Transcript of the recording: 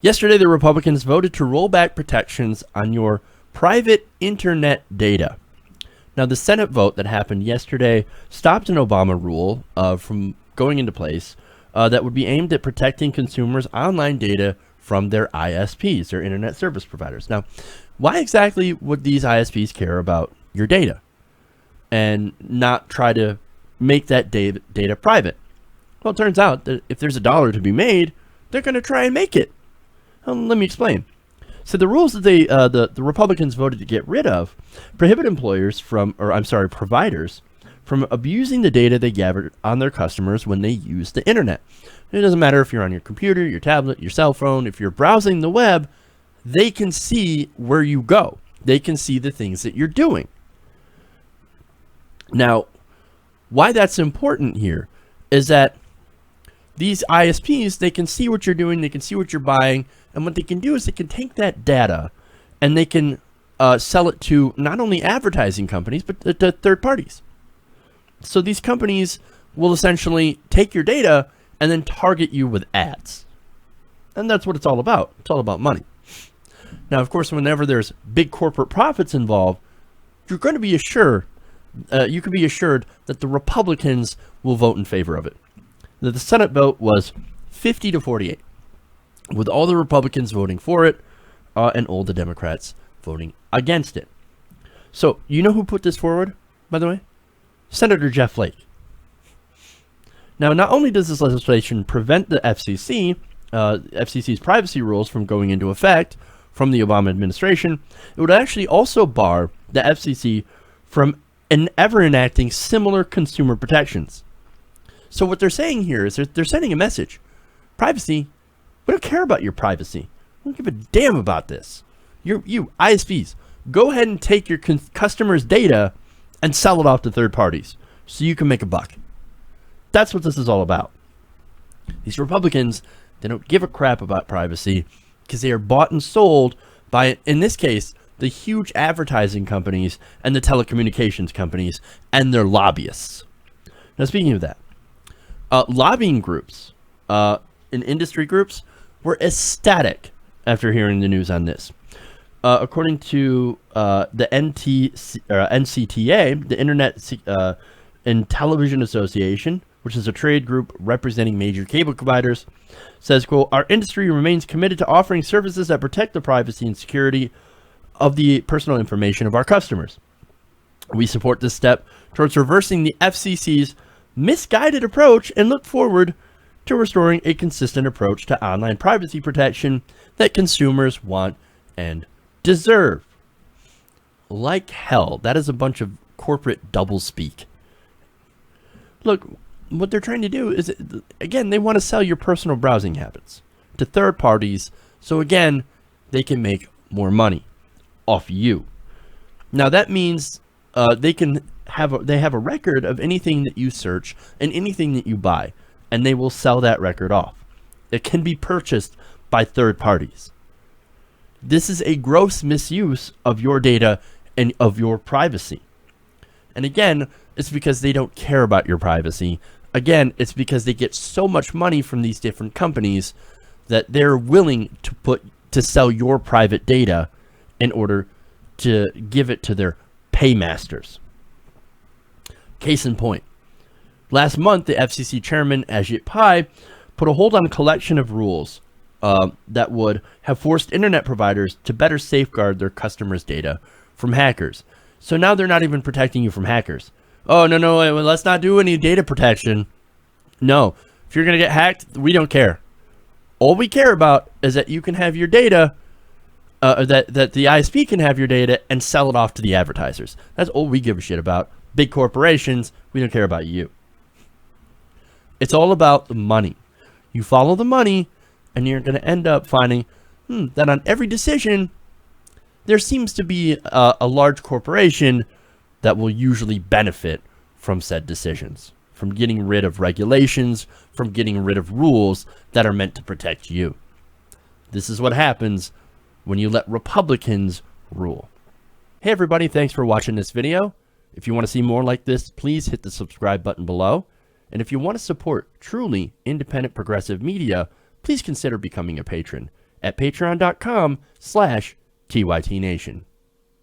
Yesterday, the Republicans voted to roll back protections on your private internet data. Now, the Senate vote that happened yesterday stopped an Obama rule from going into place that would be aimed at protecting consumers' online data from their ISPs, their internet service providers. Now, why exactly would these ISPs care about your data and not try to make that data private? Well, it turns out that if there's a dollar to be made, they're going to try and make it. Let me explain. So the rules that the Republicans voted to get rid of prohibit providers from abusing the data they gathered on their customers when they use the internet. It doesn't matter if you're on your computer, your tablet, your cell phone. If you're browsing the web, they can see where you go. They can see the things that you're doing. Now, why that's important here is that these ISPs, they can see what you're doing, they can see what you're buying, and what they can do is they can take that data and they can sell it to not only advertising companies, but to third parties. So these companies will essentially take your data and then target you with ads. And that's what it's all about. It's all about money. Now, of course, whenever there's big corporate profits involved, you're going to be assured, you can be assured that the Republicans will vote in favor of it. The Senate vote was 50-48, with all the Republicans voting for it and all the Democrats voting against it. So, you know who put this forward, by the way? Senator Jeff Flake. Now, not only does this legislation prevent the FCC's privacy rules from going into effect from the Obama administration, it would actually also bar the FCC from ever enacting similar consumer protections. So what they're saying here is they're sending a message. Privacy, we don't care about your privacy. We don't give a damn about this. You ISPs, go ahead and take your customers' data and sell it off to third parties so you can make a buck. That's what this is all about. These Republicans, they don't give a crap about privacy because they are bought and sold by, in this case, the huge advertising companies and the telecommunications companies and their lobbyists. Now, speaking of that, lobbying groups and industry groups were ecstatic after hearing the news on this. According to the NCTA, the Internet and Television Association, which is a trade group representing major cable providers, says, quote, "Our industry remains committed to offering services that protect the privacy and security of the personal information of our customers. We support this step towards reversing the FCC's misguided approach and look forward to restoring a consistent approach to online privacy protection that consumers want and deserve." Like hell, that is a bunch of corporate doublespeak. Look, what they're trying to do is, again, they want to sell your personal browsing habits to third parties, so again, they can make more money off you. Now that means they have a record of anything that you search and anything that you buy, and they will sell that record off. It can be purchased by third parties. This is a gross misuse of your data and of your privacy. And again, it's because they don't care about your privacy. Again, it's because they get so much money from these different companies that they're willing to sell your private data in order to give it to their paymasters. Case in point, last month, the FCC chairman, Ajit Pai, put a hold on a collection of rules that would have forced internet providers to better safeguard their customers' data from hackers. So now they're not even protecting you from hackers. Oh, no, let's not do any data protection. No, if you're going to get hacked, we don't care. All we care about is that you can have your data, that the ISP can have your data and sell it off to the advertisers. That's all we give a shit about. Big corporations, we don't care about you. It's all about the money. You follow the money, and you're going to end up finding that on every decision, there seems to be a large corporation that will usually benefit from said decisions, from getting rid of regulations, from getting rid of rules that are meant to protect you. This is what happens when you let Republicans rule. Hey everybody, thanks for watching this video. If you want to see more like this, please hit the subscribe button below. And if you want to support truly independent progressive media, please consider becoming a patron. at patreon.com/TYTNation.